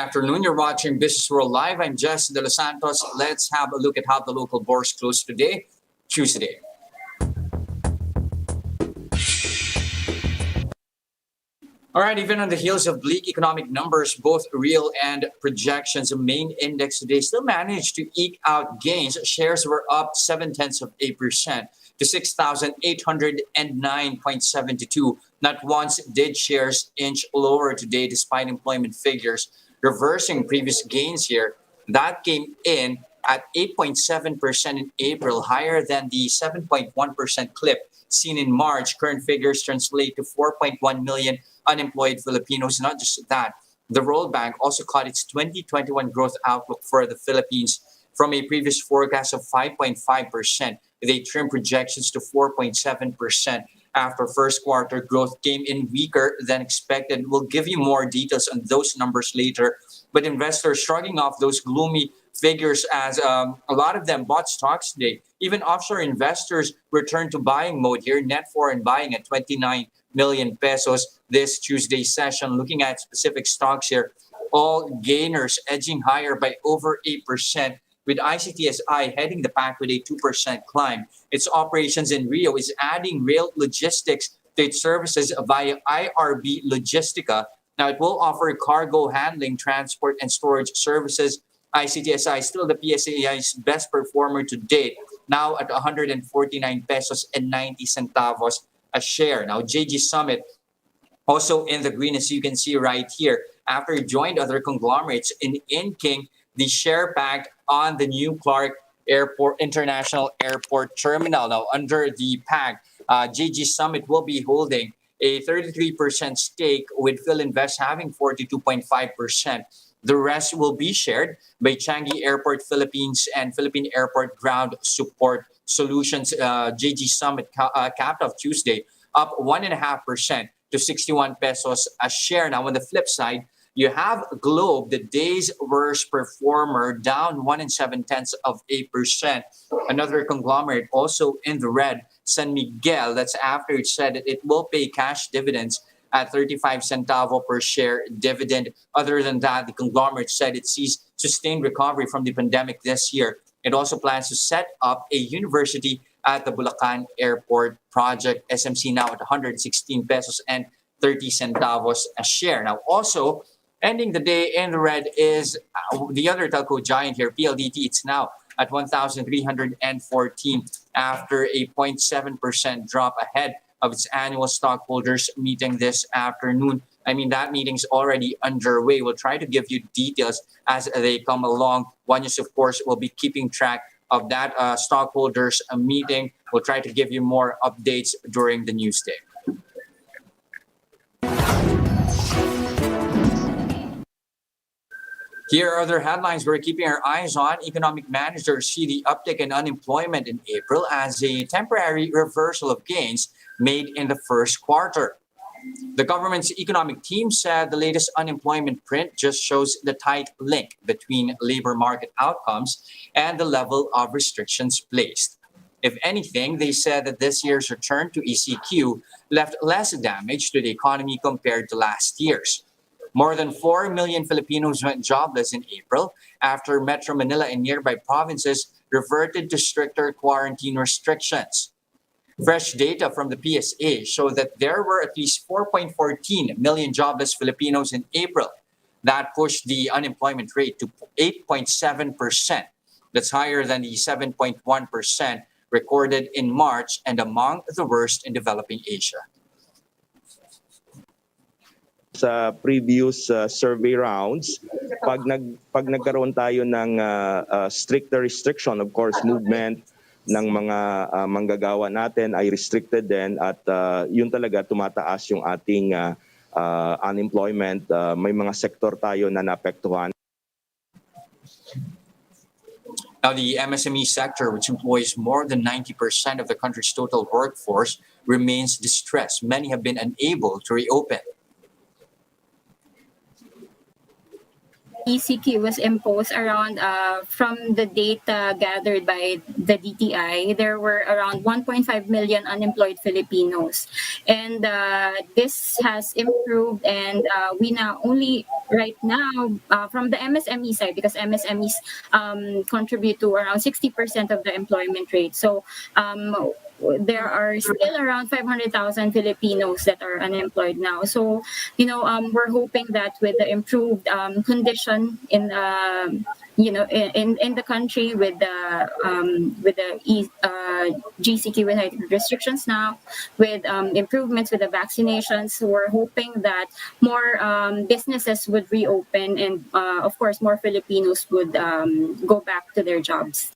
afternoon. You're watching Businessworld Live. I'm Jes Delos Santos. Let's have a look at how the local bourse closed today, Tuesday. All right, even on the heels of bleak economic numbers, both real and projections, the main index today still managed to eke out gains. Shares were up 0.7% to 6,809.72. Not once did shares inch lower today despite employment figures reversing previous gains here. That came in at 8.7% in April, higher than the 7.1% clip seen in March. Current figures translate to 4.1 million unemployed Filipinos. Not just that, the World Bank also cut its 2021 growth outlook for the Philippines from a previous forecast of 5.5%. They trimmed projections to 4.7% after first quarter growth came in weaker than expected. We'll give you more details on those numbers later. But investors shrugging off those gloomy figures as a lot of them bought stocks today. Even offshore investors returned to buying mode here. Net foreign buying at 29 million pesos this Tuesday session. Looking at specific stocks here, all gainers edging higher by over 8%, with ICTSI heading the pack with a 2% climb. Its operations in Rio is adding rail logistics to its services via IRB Logistica. Now, it will offer cargo handling, transport, and storage services. ICTSI is still the PSEi's best performer to date, now at 149 pesos and 90 centavos a share. Now, JG Summit also in the green, as you can see right here, after it joined other conglomerates in inking the share pact on the new Clark Airport International Airport Terminal. Now, under the pact, JG Summit will be holding a 33% stake, with Philinvest having 42.5%. The rest will be shared by Changi Airport Philippines and Philippine Airport Ground Support Solutions. JG Summit capped off Tuesday up 1.5% to 61 pesos a share. Now, on the flip side, you have Globe, the day's worst performer, down 1.7%. Another conglomerate also in the red, San Miguel. That's after it said that it will pay cash dividends at 35 centavo per share dividend. Other than that, the conglomerate said it sees sustained recovery from the pandemic this year. It also plans to set up a university at the Bulacan Airport project. SMC now at 116 pesos and 30 centavos a share. Now, also ending the day in the red is the other telco giant here, PLDT. It's now at 1,314 after a 0.7% drop ahead of its annual stockholders meeting this afternoon. I mean, that meeting's already underway. We'll try to give you details as they come along. One News, of course, will be keeping track of that stockholders meeting. We'll try to give you more updates during the news day. Here are other headlines we're keeping our eyes on. Economic managers see the uptick in unemployment in April as a temporary reversal of gains made in the first quarter. The government's economic team said the latest unemployment print just shows the tight link between labor market outcomes and the level of restrictions placed. If anything, they said that this year's return to ECQ left less damage to the economy compared to last year's. More than 4 million Filipinos went jobless in April after Metro Manila and nearby provinces reverted to stricter quarantine restrictions. Fresh data from the PSEi show that there were at least 4.14 million jobless Filipinos in April. That pushed the unemployment rate to 8.7%. That's higher than the 7.1% recorded in March and among the worst in developing Asia. Sa previous survey rounds, pag nagkaroon tayo ng stricter restriction, of course, movement ng mga manggagawa natin ay restricted din, at yun talaga tumataas yung ating unemployment. May mga sektor tayo na naapektuhan. Now, the MSME sector, which employs more than 90% of the country's total workforce, remains distressed. Many have been unable to reopen. ECQ was imposed around, from the data gathered by the DTI, there were around 1.5 million unemployed Filipinos. And this has improved, and we now only right now, from the MSME side, because MSMEs contribute to around 60% of the employment rate. So there are still around 500,000 Filipinos that are unemployed now. So, we're hoping that with the improved condition in, in the country, with the GCQ with restrictions now, with improvements with the vaccinations, we're hoping that more businesses would reopen, and of course more Filipinos would go back to their jobs.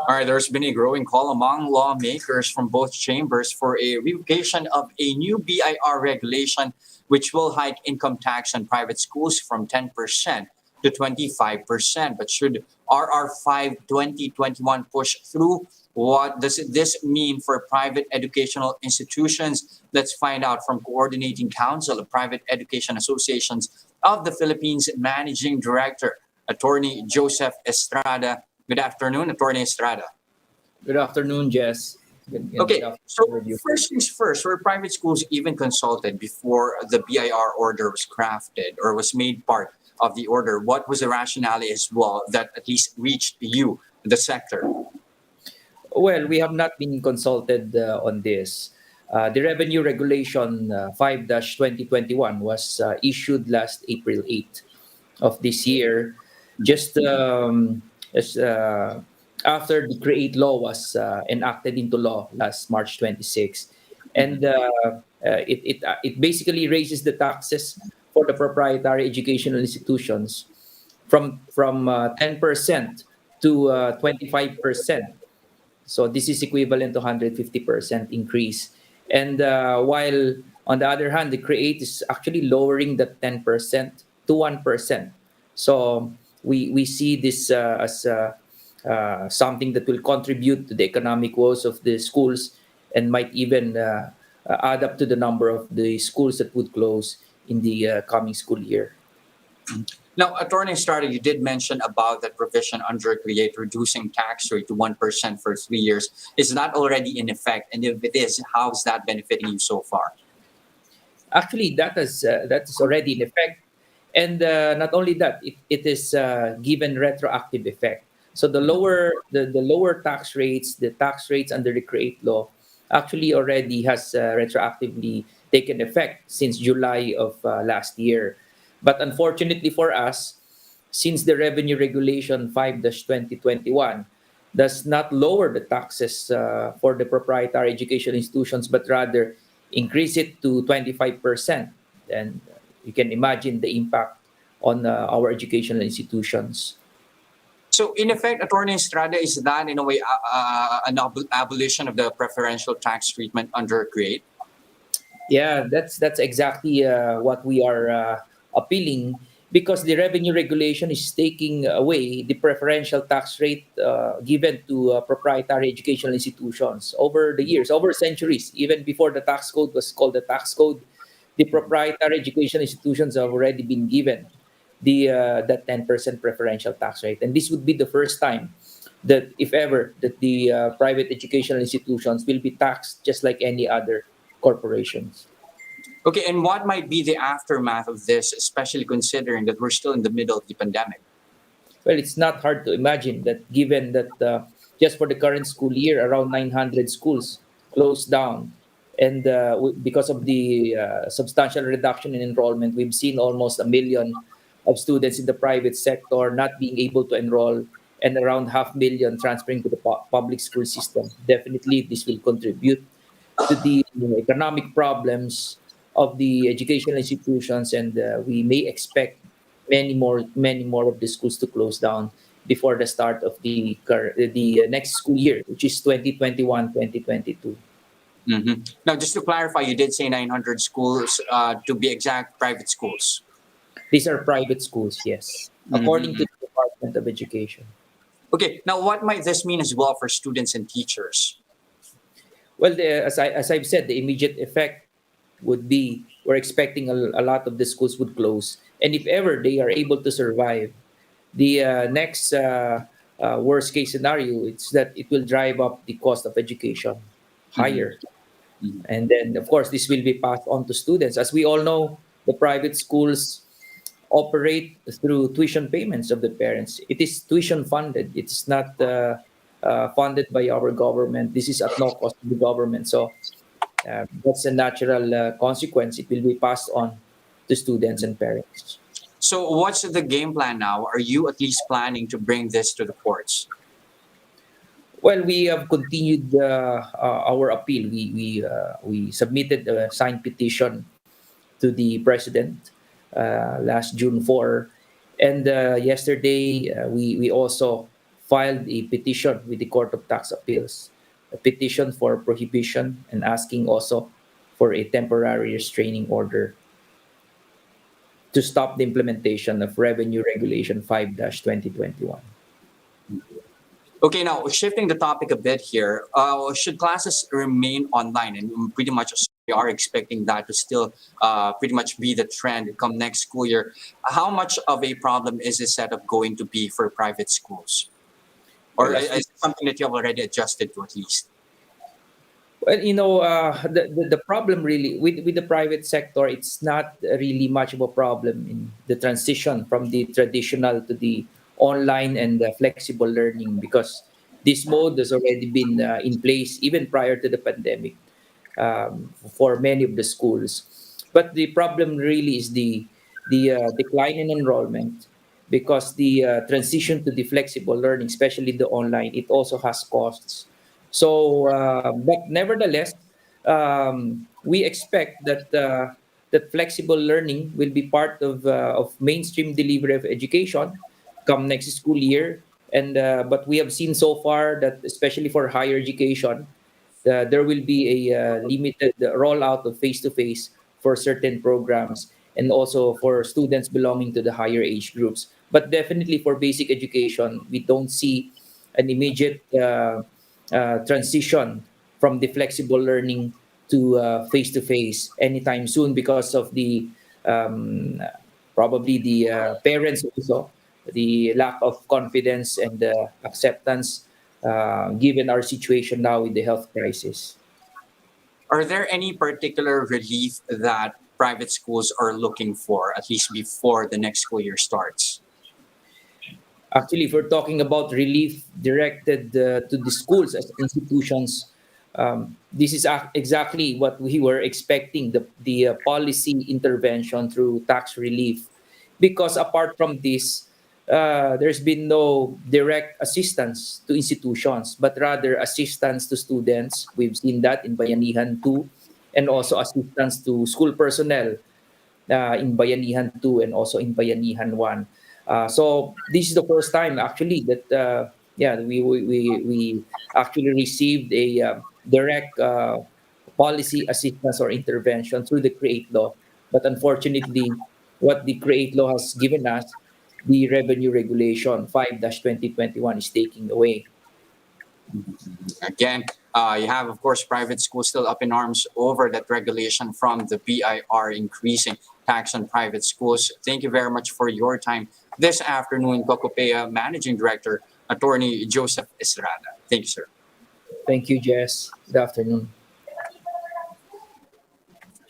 All right, there's been a growing call among lawmakers from both chambers for a revocation of a new BIR regulation, which will hike income tax on private schools from 10% to 25%. But should RR5 2021 push through, what does this mean for private educational institutions? Let's find out from Coordinating Council of Private Education Associations of the Philippines Managing Director, Attorney Joseph Estrada. Good afternoon, Attorney Estrada. Good afternoon, Jes. Good Okay, afternoon so with you. first things first, were private schools even consulted before the BIR order was crafted or was made part of the order? What was the rationale as well that at least reached you, the sector? Well, we have not been consulted on this. The Revenue Regulation 5-2021 was issued last April 8th of this year, just after the CREATE law was enacted into law last March 26th. And it basically raises the taxes for the proprietary educational institutions from 10% to 25%. So this is equivalent to 150% increase. And while on the other hand, the CREATE is actually lowering the 10% to 1%. So we see this as something that will contribute to the economic woes of the schools, and might even add up to the number of the schools that would close in the coming school year. Now, Attorney Estrada, you did mention about that provision under CREATE reducing tax rate to 1% for 3 years. Is that already in effect? And if it is, how's that benefiting you so far? Actually, that is already in effect, and not only that, it is given retroactive effect. So the lower tax rates, the tax rates under the CREATE law, actually already has retroactively taken effect since July of last year. But unfortunately for us, since the Revenue Regulation 5-2021 does not lower the taxes for the proprietary education institutions, but rather increase it to 25%, and you can imagine the impact on our educational institutions. So, in effect, Attorney Estrada, is that in a way an abolition of the preferential tax treatment under CREATE? Yeah, that's exactly what we are appealing, because the revenue regulation is taking away the preferential tax rate given to proprietary educational institutions over the years, over centuries. Even before the tax code was called the tax code, the proprietary educational institutions have already been given that 10% preferential tax rate, and this would be the first time that, if ever, that the private educational institutions will be taxed just like any other corporations. Okay, and what might be the aftermath of this, especially considering that we're still in the middle of the pandemic? Well, it's not hard to imagine that, given that just for the current school year, around 900 schools closed down. And because of the substantial reduction in enrollment, we've seen almost 1 million of students in the private sector not being able to enroll, and around 500,000 transferring to the public school system. Definitely, this will contribute to the economic problems of the educational institutions, and we may expect many more of the schools to close down before the start of the next school year, which is 2021-2022. Now, just to clarify, you did say 900 schools, to be exact, private schools. These are private schools, yes, according to the Department of Education. Okay, now what might this mean as well for students and teachers? Well, as I've said, the immediate effect would be we're expecting a lot of the schools would close. And if ever they are able to survive, the next worst case scenario is that it will drive up the cost of education Mhm, higher. mhm, And then, of course, this will be passed on to students. As we all know, the private schools operate through tuition payments of the parents. It is tuition funded. It's not funded by our government. This is at no cost to the government. So that's a natural consequence. It will be passed on to students mhm. and parents. So what's the game plan now? Are you at least planning to bring this to the courts? Well, we have continued our appeal. We submitted a signed petition to the president last June 4. And yesterday, we also filed a petition with the Court of Tax Appeals, a petition for prohibition and asking also for a temporary restraining order to stop the implementation of Revenue Regulation 5-2021. Okay, now shifting the topic a bit here, should classes remain online? And pretty much we are expecting that to still pretty much be the trend come next school year. How much of a problem is this setup going to be for private schools? Or Well, as is we it something that you have already adjusted to at least? Well, the problem really with the private sector, it's not really much of a problem in the transition from the traditional to the online and the flexible learning because this mode has already been in place even prior to the pandemic for many of the schools. But the problem really is the decline in enrollment because the transition to the flexible learning, especially the online, it also has costs. So, but nevertheless, we expect that that flexible learning will be part of mainstream delivery of education come next school year. And but we have seen so far that especially for higher education, there will be a limited rollout of face-to-face for certain programs and also for students belonging to the higher age groups. But definitely for basic education, we don't see an immediate transition from the flexible learning to face-to-face anytime soon because of the um, probably the parents also the lack of confidence and acceptance given our situation now with the health crisis. Are there any particular relief that private schools are looking for, at least before the next school year starts? Actually, if we're talking about relief directed to the schools as institutions, this is exactly what we were expecting the policy intervention through tax relief. Because apart from this, there's been no direct assistance to institutions, but rather assistance to students. We've seen that in Bayanihan 2, and also assistance to school personnel in Bayanihan 2 and also in Bayanihan 1. So this is the first time actually that we actually received a direct policy assistance or intervention through the Create Law. But unfortunately, what the Create Law has given us, the Revenue Regulation 5-2021 is taking away. Again, you have, of course, private schools still up in arms over that regulation from the BIR increasing tax on private schools. Thank you very much for your time this afternoon, COCOPEA Managing Director, Attorney Joseph Estrada. Thank you, sir. Thank you, Jess. Good afternoon.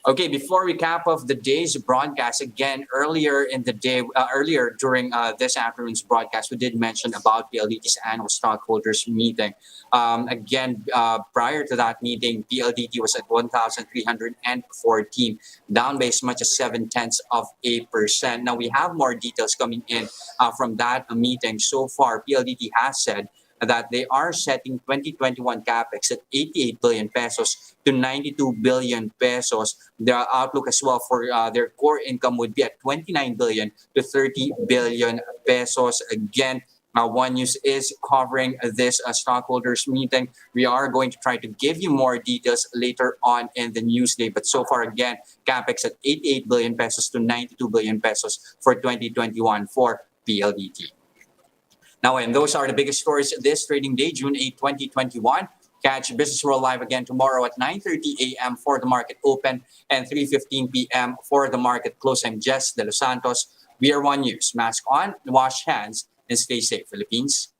Okay, before we cap off the day's broadcast, again, earlier in the day, earlier during this afternoon's broadcast, we did mention about PLDT's annual stockholders meeting. Again, prior to that meeting, PLDT was at 1,314, down by as much as 0.7%. Now, we have more details coming in from that meeting. So far, PLDT has said that they are setting 2021 capex at 88 billion pesos to 92 billion pesos. The outlook as well for their core income would be at 29 billion to 30 billion pesos. Again, One News is covering this stockholders meeting. We are going to try to give you more details later on in the news day. But so far, again, capex at 88 billion pesos to 92 billion pesos for 2021 for PLDT. Now, and those are the biggest stories this trading day, June 8, 2021. Catch Business World Live again tomorrow at 9:30 a.m. for the market open and 3:15 p.m. for the market close. I'm Jes Delos Santos. We are One News. Mask on, wash hands, and stay safe, Philippines.